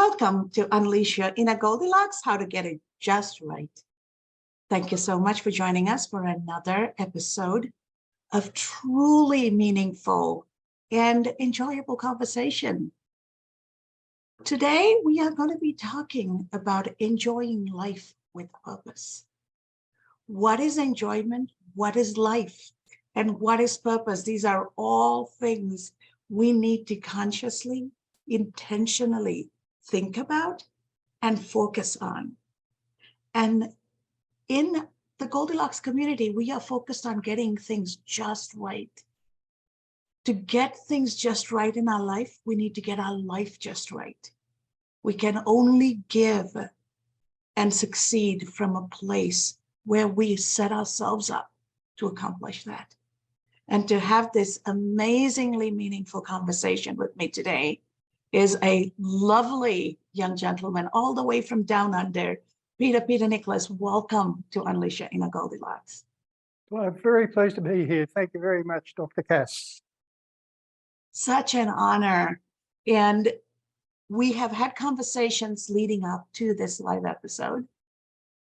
Welcome to Unleash Your Inner Goldilocks, how to get it just right. Thank you so much for joining us for another episode of truly meaningful and enjoyable conversation. Today, we are going to be talking about enjoying life with purpose. What is enjoyment? What is life? And what is purpose? These are all things we need to consciously, intentionally think about and focus on. And in the Goldilocks community, we are focused on getting things just right. To get things just right in our life, we need to get our life just right. We can only give and succeed from a place where we set ourselves up to accomplish that. And to have this amazingly meaningful conversation with me today is a lovely young gentleman all the way from down under, Peter Nichols. Welcome to Unleash Your Inner Goldilocks. Well, I'm very pleased to be here. Thank you very much, Dr. Cass. Such an honor. And we have had conversations leading up to this live episode.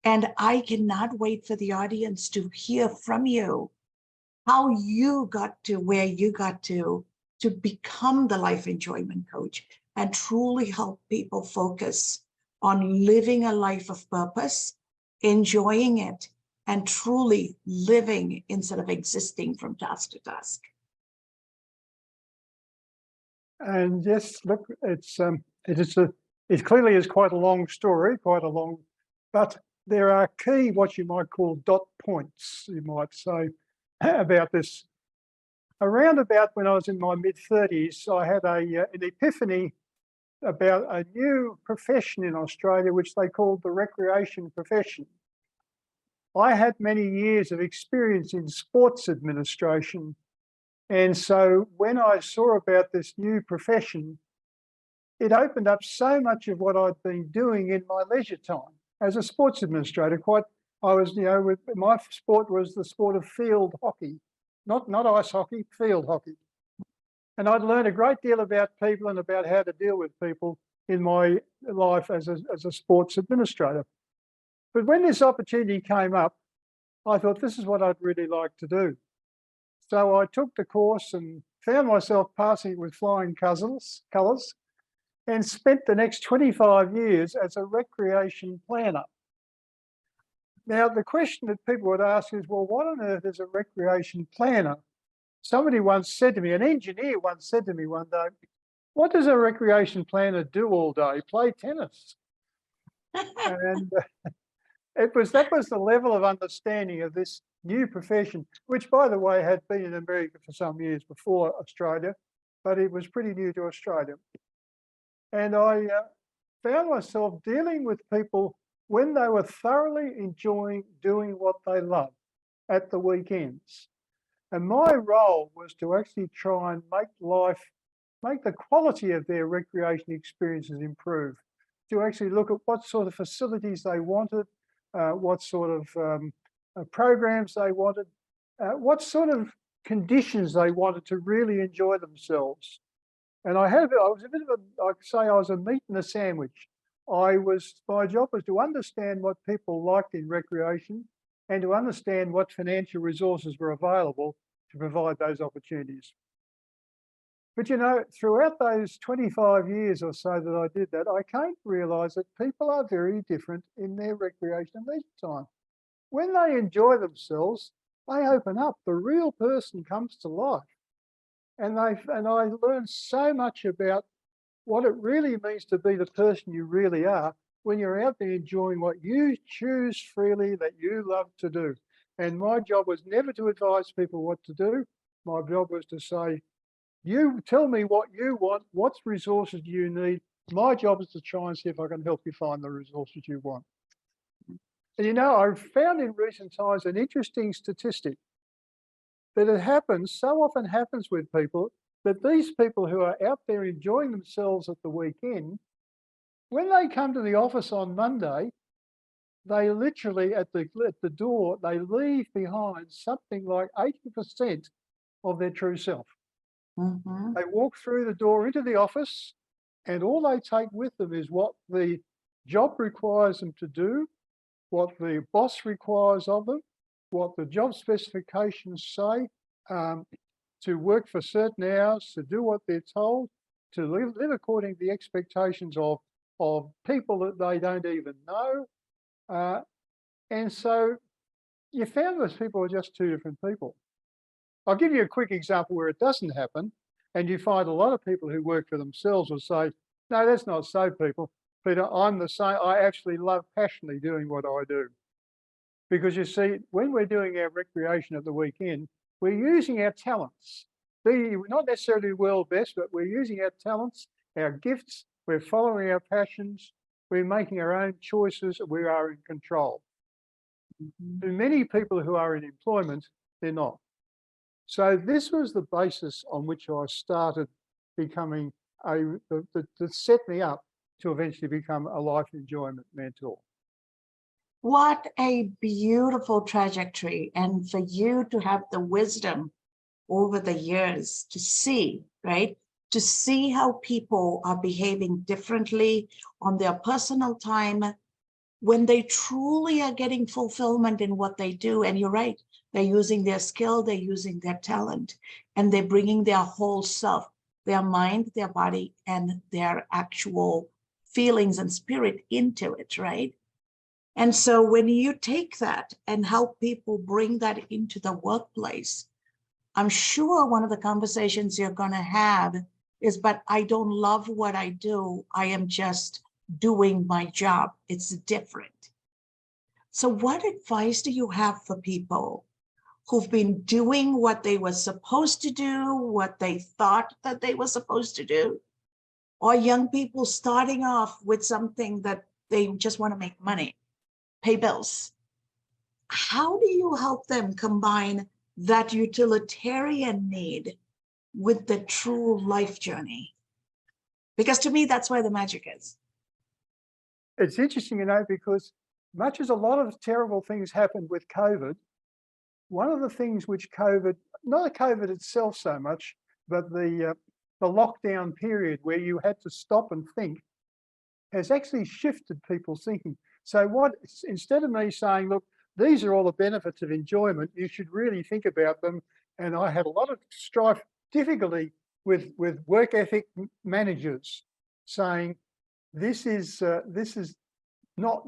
And I cannot wait for the audience to hear from you how you got to where you got to become the life enjoyment coach and truly help people focus on living a life of purpose, enjoying it, and truly living instead of existing from task to task. And yes, look, it clearly is quite a long story, but there are key, what you might call dot points, you might say, about this. Around about when I was in my mid-30s, I had an epiphany about a new profession in Australia, which they called the recreation profession. I had many years of experience in sports administration. And so when I saw about this new profession, it opened up so much of what I'd been doing in my leisure time as a sports administrator. My sport was the sport of field hockey, not ice hockey, field hockey. And I'd learned a great deal about people and about how to deal with people in my life as a sports administrator. But when this opportunity came up, I thought, this is what I'd really like to do. So I took the course and found myself passing it with flying colours and spent the next 25 years as a recreation planner. Now, the question that people would ask is, well, what on earth is a recreation planner? Somebody once said to me, an engineer once said to me one day, what does a recreation planner do all day? Play tennis. And that was the level of understanding of this new profession, which, by the way, had been in America for some years before Australia, but it was pretty new to Australia. And I found myself dealing with people when they were thoroughly enjoying doing what they love at the weekends. And my role was to actually try and make the quality of their recreation experiences improve, to actually look at what sort of facilities they wanted, what sort of programs they wanted, what sort of conditions they wanted to really enjoy themselves. And I was a bit of I was a meat and a sandwich. My job was to understand what people liked in recreation and to understand what financial resources were available to provide those opportunities. But throughout those 25 years or so that I did that, I came to realise that people are very different in their recreation and leisure time. When they enjoy themselves, they open up. The real person comes to life. And I learned so much about what it really means to be the person you really are when you're out there enjoying what you choose freely that you love to do. And my job was never to advise people what to do. My job was to say, you tell me what you want, what resources do you need. My job is to try and see if I can help you find the resources you want. And I've found in recent times an interesting statistic that often happens with people, that these people who are out there enjoying themselves at the weekend, when they come to the office on Monday, they literally at the door, they leave behind something like 80% of their true self. Mm-hmm. They walk through the door into the office and all they take with them is what the job requires them to do, what the boss requires of them, what the job specifications say, to work for certain hours, to do what they're told, to live according to the expectations of people that they don't even know. And so you found those people are just two different people. I'll give you a quick example where it doesn't happen, and you find a lot of people who work for themselves will say, no, that's not so, people. Peter, I'm the same. I actually love passionately doing what I do. Because you see, when we're doing our recreation at the weekend, we're using our talents. We're not necessarily world best, but we're using our talents, our gifts, we're following our passions, we're making our own choices, we are in control. To many people who are in employment, they're not. So this was the basis on which I started becoming that set me up to eventually become a life enjoyment mentor. What a beautiful trajectory. And for you to have the wisdom over the years to see, right? To see how people are behaving differently on their personal time when they truly are getting fulfillment in what they do. And you're right, they're using their skill, they're using their talent, and they're bringing their whole self, their mind, their body, and their actual feelings and spirit into it, right? And so when you take that and help people bring that into the workplace, I'm sure one of the conversations you're going to have is, but I don't love what I do. I am just doing my job. It's different. So what advice do you have for people who've been doing what they were supposed to do, what they thought that they were supposed to do, or young people starting off with something that they just want to make money, pay bills? How do you help them combine that utilitarian need with the true life journey? Because to me, that's where the magic is. It's interesting, because much as a lot of terrible things happened with COVID, one of the things which COVID, not COVID itself so much, but the lockdown period where you had to stop and think, has actually shifted people's thinking. So instead of me saying, look, these are all the benefits of enjoyment, you should really think about them. And I had a lot of difficulty with work ethic managers saying, this is not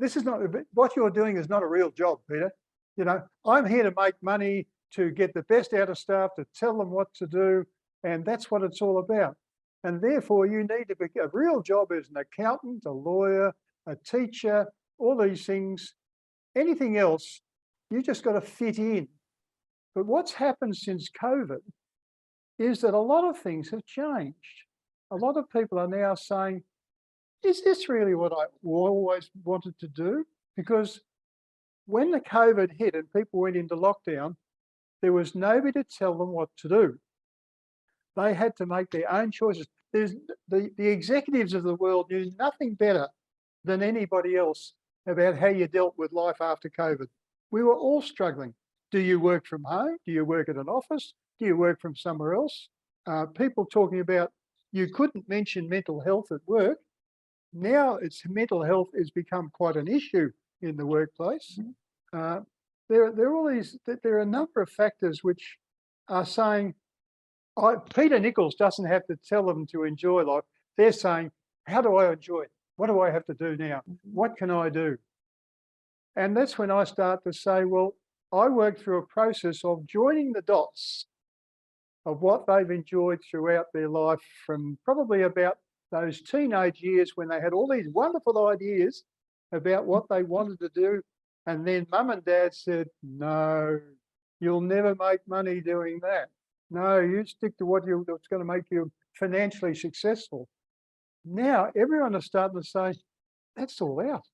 what you're doing is not a real job, Peter. I'm here to make money, to get the best out of staff, to tell them what to do, and that's what it's all about. And therefore, you need to be a real job as an accountant, a lawyer, a teacher, all these things. Anything else, you just got to fit in. But what's happened since COVID is that a lot of things have changed. A lot of people are now saying, is this really what I always wanted to do? Because when the COVID hit and people went into lockdown, there was nobody to tell them what to do. They had to make their own choices. The executives of the world knew nothing better than anybody else about how you dealt with life after COVID. We were all struggling. Do you work from home? Do you work at an office? Do you work from somewhere else? People talking about you couldn't mention mental health at work. Now mental health has become quite an issue in the workplace. There are a number of factors which are saying, Peter Nichols doesn't have to tell them to enjoy life. They're saying, how do I enjoy it? What do I have to do now? What can I do? And that's when I start to say, well, I work through a process of joining the dots of what they've enjoyed throughout their life, from probably about those teenage years when they had all these wonderful ideas about what they wanted to do. And then mum and dad said, no, you'll never make money doing that. No, you stick to what's going to make you financially successful. Now everyone is starting to say, that's all out.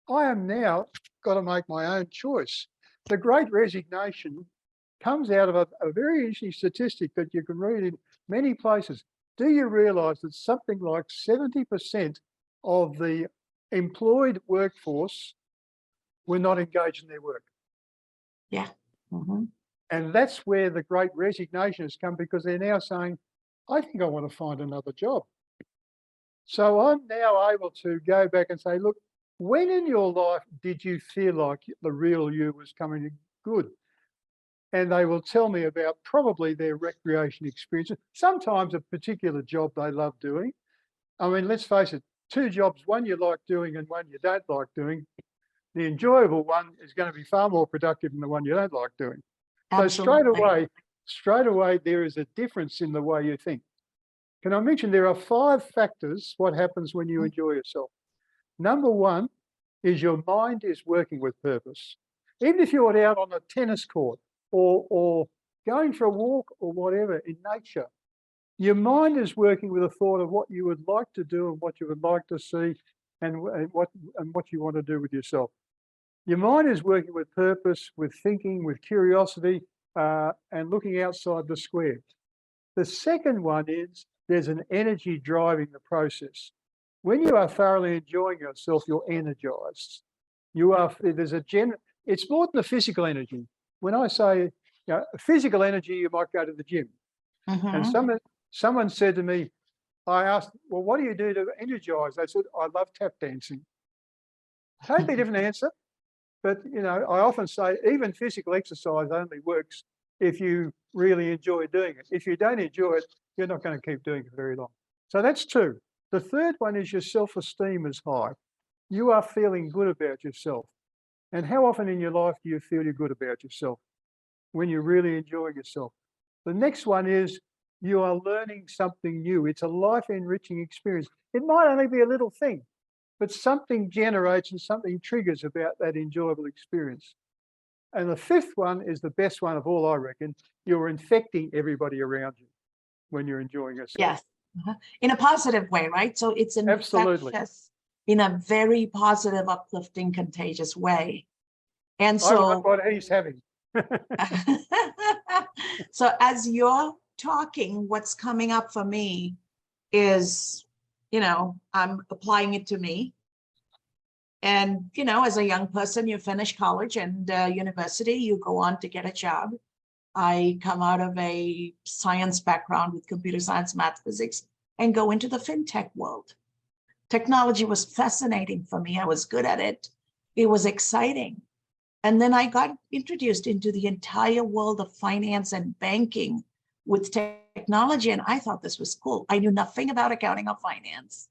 I am now got to make my own choice. The Great Resignation comes out of a very interesting statistic that you can read in many places. Do you realise that something like 70% of the employed workforce were not engaged in their work? Yeah. And that's where the Great Resignation has come, because they're now saying, I think I want to find another job. So I'm now able to go back and say, look, when in your life did you feel like the real you was coming good? And they will tell me about probably their recreation experiences, sometimes a particular job they love doing. I mean, let's face it, two jobs, one you like doing and one you don't like doing. The enjoyable one is going to be far more productive than the one you don't like doing. So Absolutely. straight away, there is a difference in the way you think. Can I mention there are 5 factors what happens when you enjoy yourself? Number one is your mind is working with purpose. Even if you're out on a tennis court or going for a walk or whatever in nature, your mind is working with a thought of what you would like to do and what you would like to see and what you want to do with yourself. Your mind is working with purpose, with thinking, with curiosity, and looking outside the square. The second one is there's an energy driving the process. When you are thoroughly enjoying yourself, you're energized. It's more than the physical energy. When I say physical energy, you might go to the gym. And Mhm. someone said to me, I asked, well, what do you do to energize? They said, I love tap dancing. Totally different answer. But, I often say even physical exercise only works if you really enjoy doing it. If you don't enjoy it, you're not going to keep doing it very long. So that's 2. The third one is your self-esteem is high. You are feeling good about yourself. And how often in your life do you feel you're good about yourself? When you really enjoy yourself. The next one is you are learning something new. It's a life-enriching experience. It might only be a little thing, but something generates and something triggers about that enjoyable experience. And the 5th one is the best one of all, I reckon. You're infecting everybody around you when you're enjoying yourself. Yes. In a positive way, right? So it's Absolutely. infectious in a very positive, uplifting, contagious way. And I like so, what he's having. so as you're talking, what's coming up for me is, I'm applying it to me. And, as a young person, you finish college and university, you go on to get a job. I come out of a science background with computer science, math, physics, and go into the fintech world. Technology was fascinating for me. I was good at it. It was exciting. And then I got introduced into the entire world of finance and banking with technology. And I thought this was cool. I knew nothing about accounting or finance,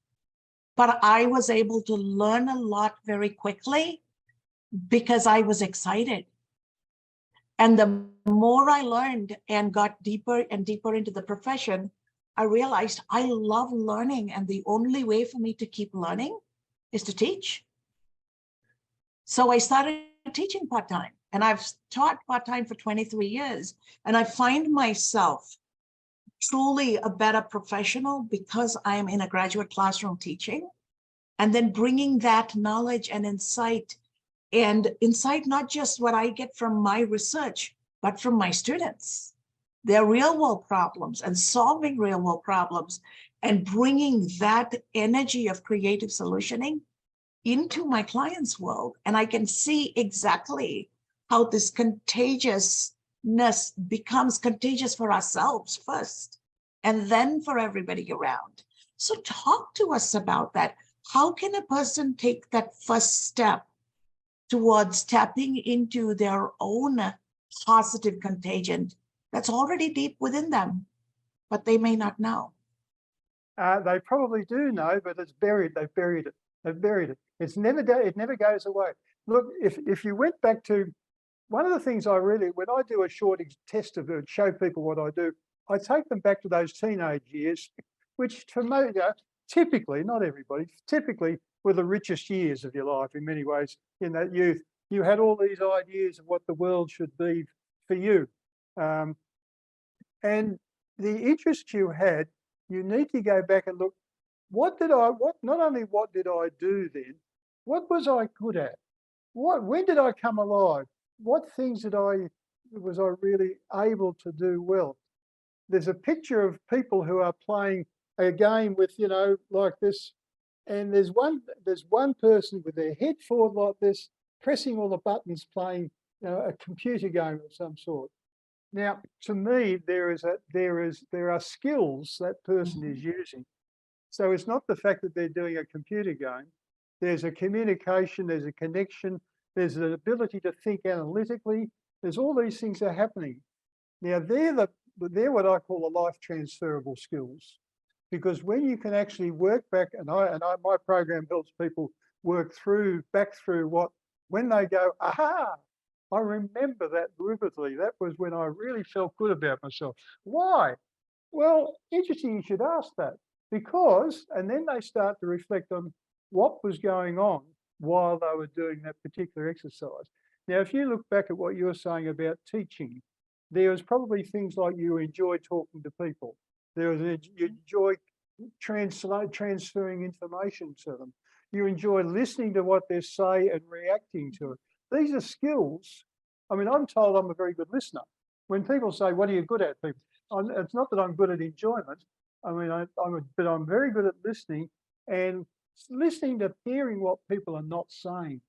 but I was able to learn a lot very quickly because I was excited. And the more I learned and got deeper and deeper into the profession, I realized I love learning. And the only way for me to keep learning is to teach. So I started teaching part-time, and I've taught part-time for 23 years. And I find myself truly a better professional because I am in a graduate classroom teaching, and then bringing that knowledge and insight not just what I get from my research, but from my students, their real world problems and solving real world problems, and bringing that energy of creative solutioning into my client's world. And I can see exactly how this contagiousness becomes contagious for ourselves first, and then for everybody around. So talk to us about that. How can a person take that first step towards tapping into their own positive contagion that's already deep within them, but they may not know? They probably do know, but it's buried. They've buried it. They've buried it. It never goes away. Look, if you went back to one of the things when I do a short test of it, show people what I do, I take them back to those teenage years, which for me, typically, not everybody, typically were the richest years of your life in many ways. In that youth, you had all these ideas of what the world should be for you. And the interest you had, you need to go back and look, not only what did I do then, what was I good at? When did I come alive? What things was I really able to do well? There's a picture of people who are playing a game with, like this, and there's one person with their head forward like this, pressing all the buttons, playing a computer game of some sort. Now, to me, there are skills that person is using So it's not the fact that they're doing a computer game. There's a communication, there's a connection, there's an ability to think analytically. There's all these things that are happening. Now they're what I call the life transferable skills, because when you can actually work back, my program helps people work back through when they go, aha, I remember that vividly. That was when I really felt good about myself. Why? Well, interesting you should ask that, because, and then they start to reflect on what was going on while they were doing that particular exercise. Now, if you look back at what you were saying about teaching, there was probably things like you enjoy talking to people. You enjoy transferring information to them. You enjoy listening to what they say and reacting to it. These are skills. I mean, I'm told I'm a very good listener. When people say, what are you good at? It's not that I'm good at enjoyment. I mean, but I'm very good at listening, and listening to hearing what people are not saying.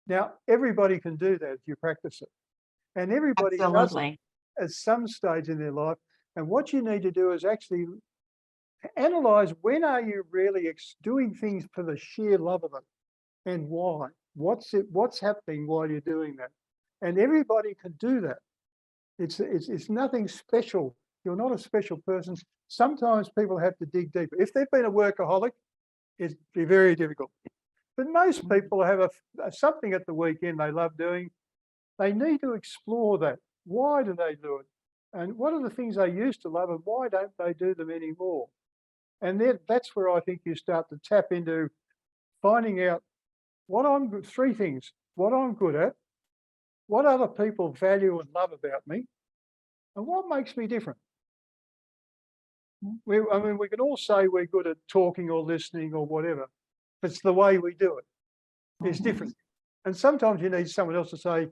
Now, everybody can do that if you practice it. And everybody does it at some stage in their life. And what you need to do is actually analyze, when are you really doing things for the sheer love of it, and why? What's happening while you're doing that? And everybody can do that. It's nothing special. You're not a special person. Sometimes people have to dig deeper. If they've been a workaholic, it's very difficult. But most people have something at the weekend they love doing. They need to explore that. Why do they do it? And what are the things they used to love, and why don't they do them anymore? And then that's where I think you start to tap into finding out three things: what I'm good at, what other people value and love about me, and what makes me different. We can all say we're good at talking or listening or whatever, but it's the way we do it. It's different. And sometimes you need someone else to say,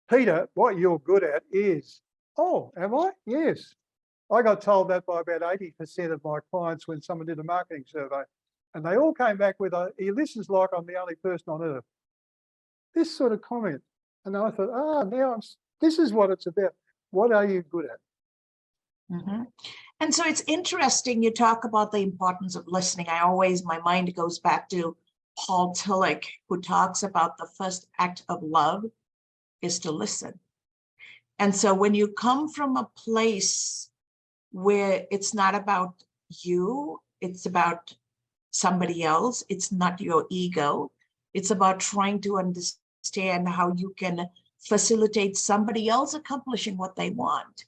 Peter, what you're good at is, oh, am I? Yes. I got told that by about 80% of my clients when someone did a marketing survey, and they all came back with he listens like I'm the only person on earth. This sort of comment. And I thought, this is what it's about. What are you good at? And so it's interesting you talk about the importance of listening. My mind goes back to Paul Tillich, who talks about the first act of love is to listen. And so when you come from a place where it's not about you, it's about somebody else, it's not your ego, it's about trying to understand how you can facilitate somebody else accomplishing what they want.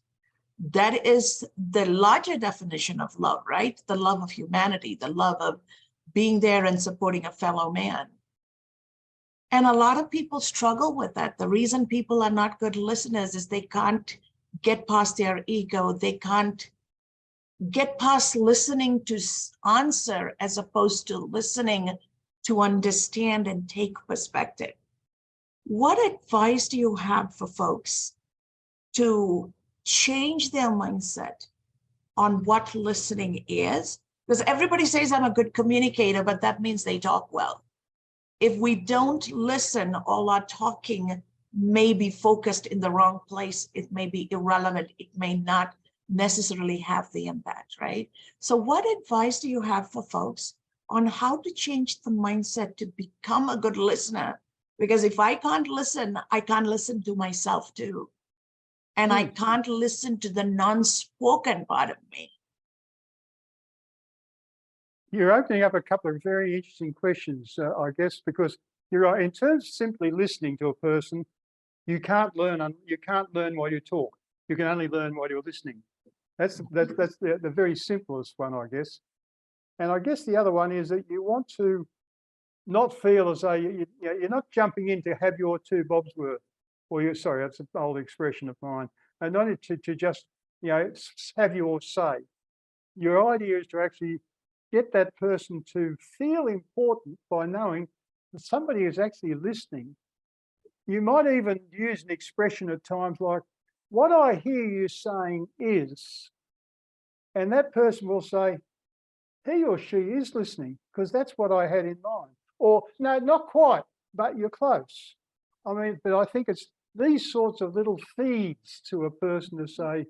That is the larger definition of love, right? The love of humanity, the love of being there and supporting a fellow man. And a lot of people struggle with that. The reason people are not good listeners is they can't get past their ego. They can't get past listening to answer as opposed to listening to understand and take perspective. What advice do you have for folks to change their mindset on what listening is? Because everybody says I'm a good communicator, but that means they talk well. If we don't listen, all our talking may be focused in the wrong place. It may be irrelevant. It may not necessarily have the impact, right? So what advice do you have for folks on how to change the mindset to become a good listener? Because if I can't listen, I can't listen to myself too. And I can't listen to the non-spoken part of me. You're opening up a couple of very interesting questions, I guess, because you're right. In terms of simply listening to a person, you can't learn while you talk. You can only learn while you're listening. That's the very simplest one, I guess. And I guess the other one is that you want to not feel as though you're not jumping in to have your two bobs worth, or sorry, that's an old expression of mine, and not to just have your say. Your idea is to actually get that person to feel important by knowing that somebody is actually listening. You might even use an expression at times like, what I hear you saying is, and that person will say, he or she is listening, because that's what I had in mind. Or, no, not quite, but you're close. I mean, but I think it's these sorts of little feeds to a person to say,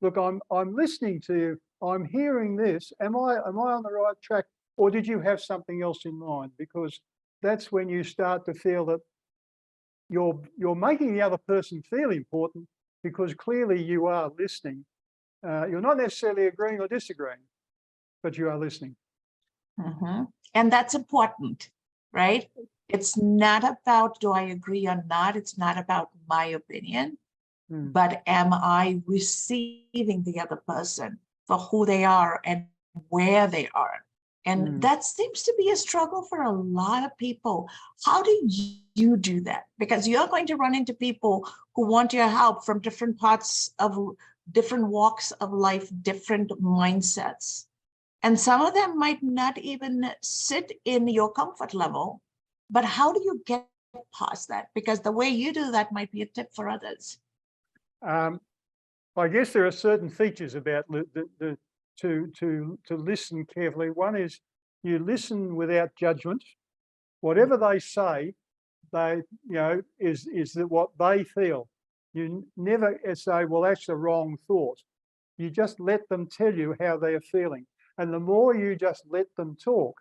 look, I'm listening to you. I'm hearing this. Am I on the right track, or did you have something else in mind? Because that's when you start to feel that you're making the other person feel important, because clearly you are listening. You're not necessarily agreeing or disagreeing, but you are listening. Mhm. And that's important, right? It's not about do I agree or not. It's not about my opinion, but am I receiving the other person for who they are and where they are? And that seems to be a struggle for a lot of people. How do you do that? Because you're going to run into people who want your help from different parts of different walks of life, different mindsets. And some of them might not even sit in your comfort level. But how do you get past that? Because the way you do that might be a tip for others. I guess there are certain features about to listen carefully. One is you listen without judgment. Whatever they say, is that what they feel. You never say, well, that's the wrong thought. You just let them tell you how they're feeling. And the more you just let them talk,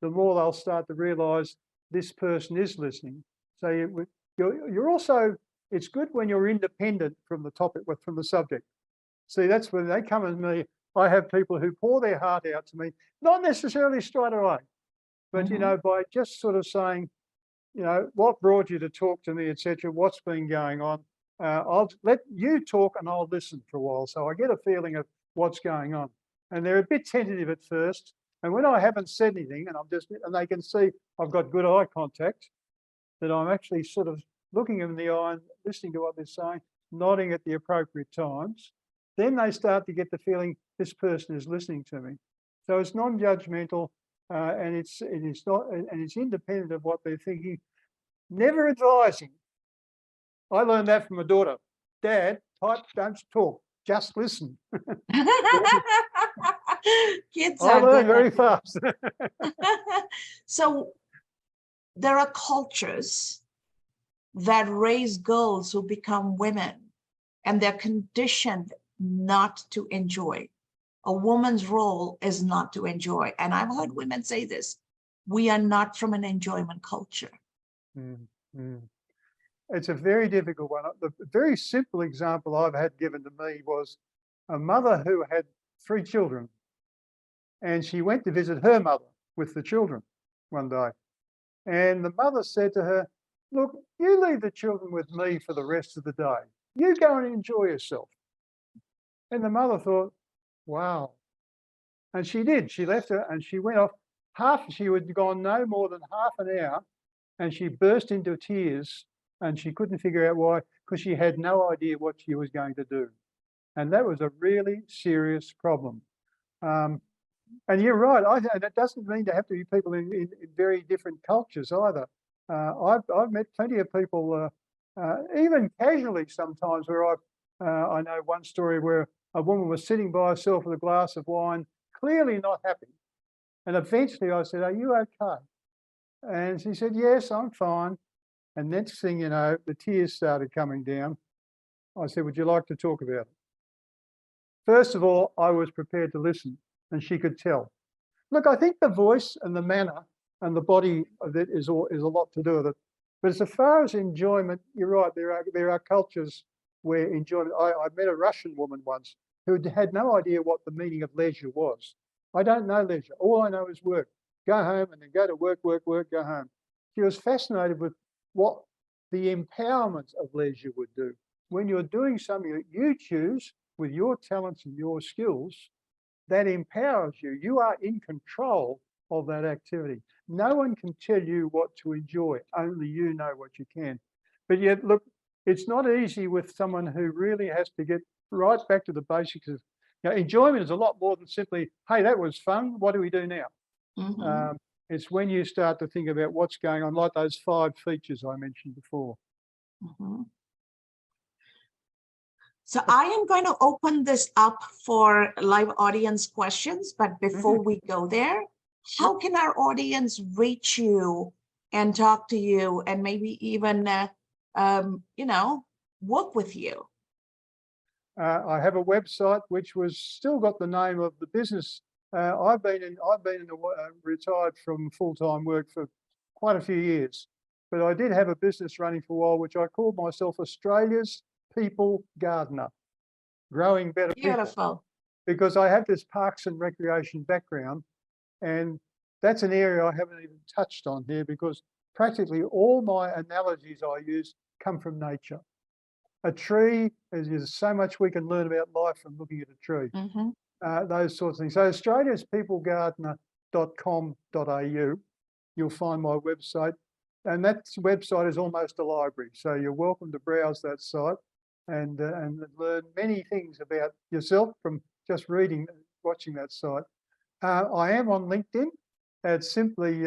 the more they'll start to realise this person is listening. So you're also, it's good when you're independent from the topic, from the subject. See, that's when they come to me. I have people who pour their heart out to me, not necessarily straight away, but, by just sort of saying, what brought you to talk to me, etc. What's been going on? I'll let you talk and I'll listen for a while. So I get a feeling of what's going on. And they're a bit tentative at first. And when I haven't said anything and they can see I've got good eye contact, that I'm actually sort of looking them in the eye and listening to what they're saying, nodding at the appropriate times, then they start to get the feeling this person is listening to me. So it's non-judgmental, and it's independent of what they're thinking. Never advising. I learned that from my daughter. Dad, type, don't talk, just listen. Kids I are learned good. very fast. So there are cultures that raise girls who become women, and they're conditioned not to enjoy. A woman's role is not to enjoy. And I've heard women say this: we are not from an enjoyment culture. It's a very difficult one. The very simple example I've had given to me was a mother who had 3 children, and she went to visit her mother with the children one day. And the mother said to her, look, you leave the children with me for the rest of the day. You go and enjoy yourself. And the mother thought, wow. And she did. She left her and she went off. She had gone no more than half an hour, and she burst into tears, and she couldn't figure out why, because she had no idea what she was going to do. And that was a really serious problem. And you're right. That doesn't mean to have to be people in very different cultures either. I've met plenty of people, even casually sometimes, where I know one story where a woman was sitting by herself with a glass of wine, clearly not happy. And eventually I said, are you okay? And she said, yes, I'm fine. And next thing you know, the tears started coming down. I said, would you like to talk about it? First of all, I was prepared to listen, and she could tell. Look, I think the voice and the manner and the body of it is a lot to do with it. But as far as enjoyment, you're right. There are cultures where enjoyment. I met a Russian woman once who had no idea what the meaning of leisure was. I don't know leisure. All I know is work. Go home and then go to work, go home. She was fascinated with what the empowerment of leisure would do. When you're doing something that you choose with your talents and your skills, that empowers you. You are in control of that activity. No one can tell you what to enjoy. Only you know what you can. But yet, look, it's not easy with someone who really has to get right back to the basics of, enjoyment is a lot more than simply, hey, that was fun. What do we do now? It's when you start to think about what's going on, like those 5 features I mentioned before. So I am going to open this up for live audience questions, but before we go there, how can our audience reach you and talk to you and maybe even, work with you? I have a website which was still got the name of the business. I've been retired from full-time work for quite a few years, but I did have a business running for a while, which I called myself Australia's People Gardener, growing better people, Beautiful. because I have this parks and recreation background, and that's an area I haven't even touched on here, because practically all my analogies I use come from nature. A tree, there's so much we can learn about life from looking at a tree. Mhm. Those sorts of things. So Australia's peoplegardener.com.au, you'll find my website, and that website is almost a library. So you're welcome to browse that site and learn many things about yourself from just reading, watching that site. I am on LinkedIn. It's simply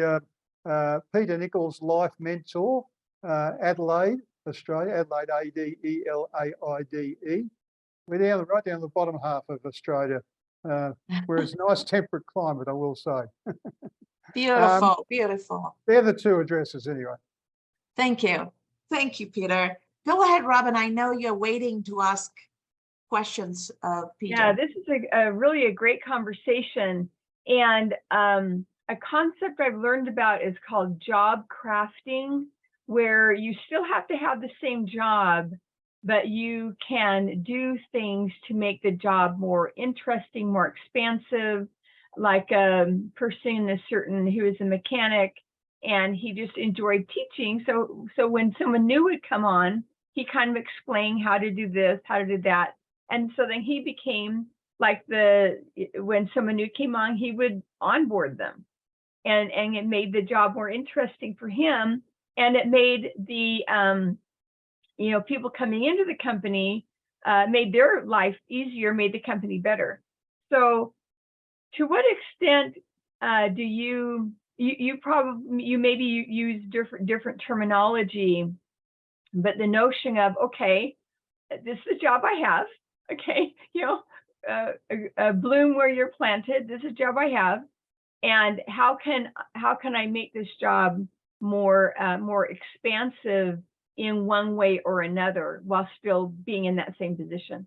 Peter Nichols, Life Mentor, Adelaide, Australia, Adelaide, Adelaide. We're down right down the bottom half of Australia, where it's a nice temperate climate, I will say. Beautiful, beautiful. They're the two addresses anyway. Thank you. Thank you, Peter. Go ahead, Robin. I know you're waiting to ask questions of Peter. Yeah, this is really a great conversation. And a concept I've learned about is called job crafting, where you still have to have the same job, but you can do things to make the job more interesting, more expansive. Like a person who was a mechanic, and he just enjoyed teaching. So when someone new would come on, he kind of explained how to do this, how to do that. And so then he became like when someone new came on, he would onboard them. And it made the job more interesting for him. And it made the, people coming into the company, made their life easier, made the company better. So to what extent do you maybe use different terminology, but the notion of, okay, this is the job I have, okay, bloom where you're planted, this is the job I have, and how can I make this job more expansive in one way or another while still being in that same position?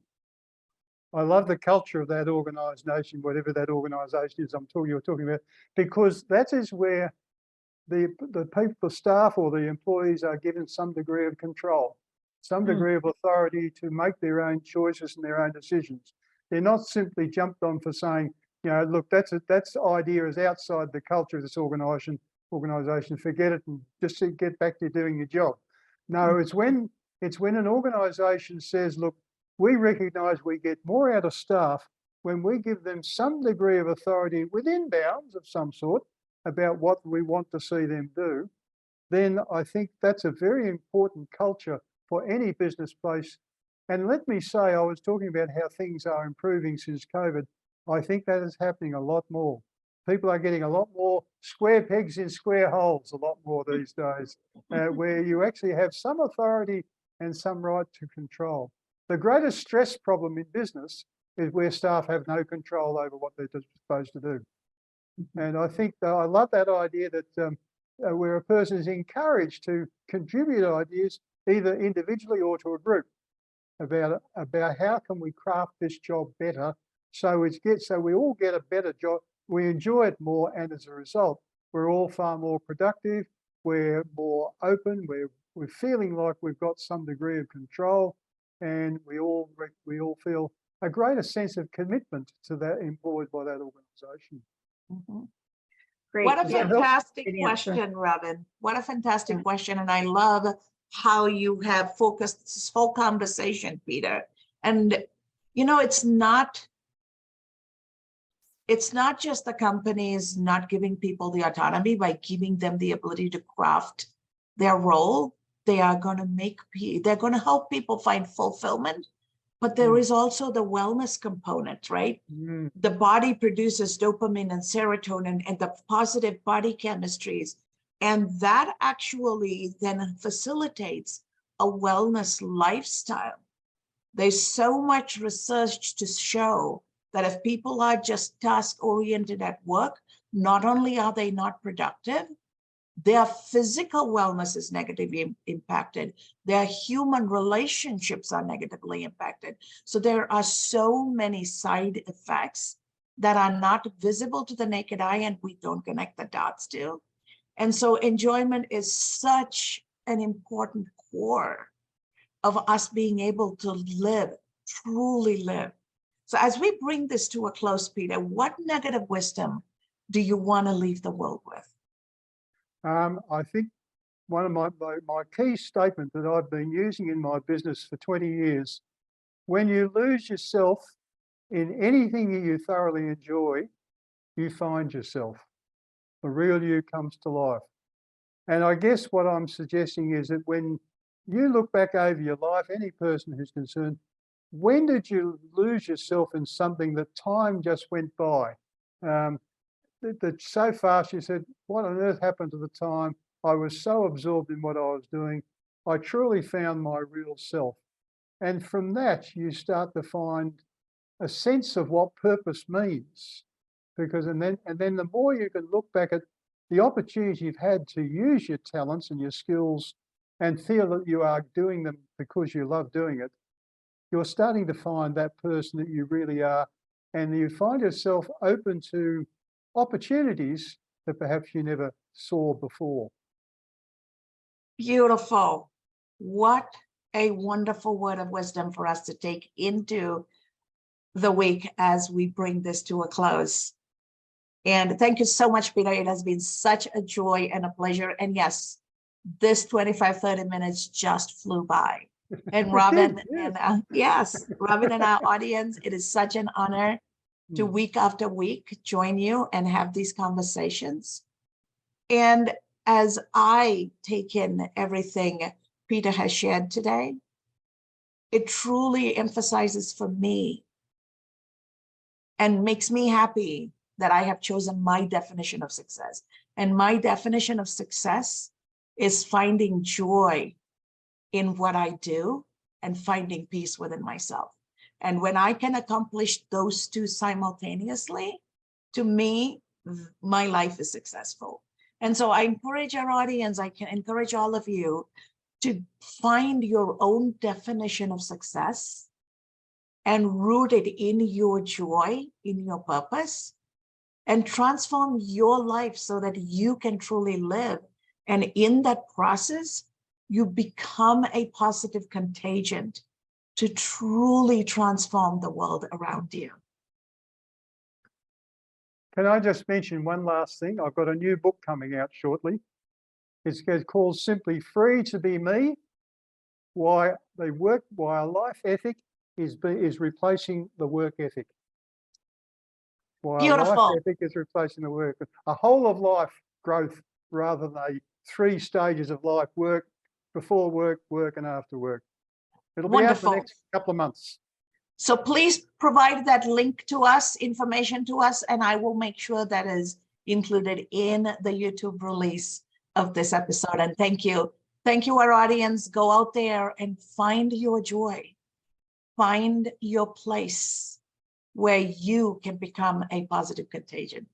I love the culture of that organisation, whatever that organisation is you're talking about, because that is where the people, the staff or the employees are given some degree of control, some degree of authority to make their own choices and their own decisions. They're not simply jumped on for saying, look, that's idea is outside the culture of this organisation, forget it and just get back to doing your job. No, it's when an organisation says, look, we recognise we get more out of staff when we give them some degree of authority within bounds of some sort about what we want to see them do. Then I think that's a very important culture for any business place. And let me say, I was talking about how things are improving since COVID. I think that is happening a lot more. People are getting a lot more square pegs in square holes a lot more these days, where you actually have some authority and some right to control. The greatest stress problem in business is where staff have no control over what they're supposed to do. And I think I love that idea that where a person is encouraged to contribute ideas, either individually or to a group, about how can we craft this job better so we all get a better job, we enjoy it more, and as a result, we're all far more productive, we're more open, we're feeling like we've got some degree of control, and we all feel a greater sense of commitment to that employed by that organisation. Great. What a fantastic Good question, answer. Robin. What a fantastic question. And I love how you have focused this whole conversation, Peter. And, it's not just the companies not giving people the autonomy by giving them the ability to craft their role. They are going to help people find fulfillment, but there is also the wellness component, right? The body produces dopamine and serotonin and the positive body chemistries. And that actually then facilitates a wellness lifestyle. There's so much research to show that if people are just task-oriented at work, not only are they not productive, Their physical wellness is negatively impacted. Their human relationships are negatively impacted. So there are so many side effects that are not visible to the naked eye and we don't connect the dots to. And so enjoyment is such an important core of us being able to live, truly live. So as we bring this to a close, Peter, what negative wisdom do you want to leave the world with? I think one of my key statement that I've been using in my business for 20 years, when you lose yourself in anything that you thoroughly enjoy, you find yourself. The real you comes to life. And I guess what I'm suggesting is that when you look back over your life, any person who's concerned, when did you lose yourself in something that time just went by? That so fast you said, what on earth happened to the time? I was so absorbed in what I was doing. I truly found my real self. And from that, you start to find a sense of what purpose means. Because and then the more you can look back at the opportunities you've had to use your talents and your skills and feel that you are doing them because you love doing it, you're starting to find that person that you really are. And you find yourself open to opportunities that perhaps you never saw before. Beautiful. What a wonderful word of wisdom for us to take into the week as we bring this to a close. And thank you so much, Peter. It has been such a joy and a pleasure. And yes, this 25, 30 minutes just flew by. And Robin, and yes, Robin and our audience, it is such an honor to week after week join you and have these conversations. And as I take in everything Peter has shared today, it truly emphasizes for me and makes me happy that I have chosen my definition of success. And my definition of success is finding joy in what I do and finding peace within myself. And when I can accomplish those two simultaneously, to me, my life is successful. And so I encourage our audience, I can encourage all of you to find your own definition of success and root it in your joy, in your purpose, and transform your life so that you can truly live. And in that process, you become a positive contagion to truly transform the world around you. Can I just mention one last thing? I've got a new book coming out shortly. It's called Simply Free to Be Me, why a life ethic is replacing the work ethic. Why Beautiful. a life ethic is replacing the work. A whole of life growth rather than a 3 stages of life: work, before work, work, and after work. It'll be out for the next couple of months. So please provide that link to us, information to us, and I will make sure that is included in the YouTube release of this episode. And thank you. Thank you, our audience. Go out there and find your joy. Find your place where you can become a positive contagion.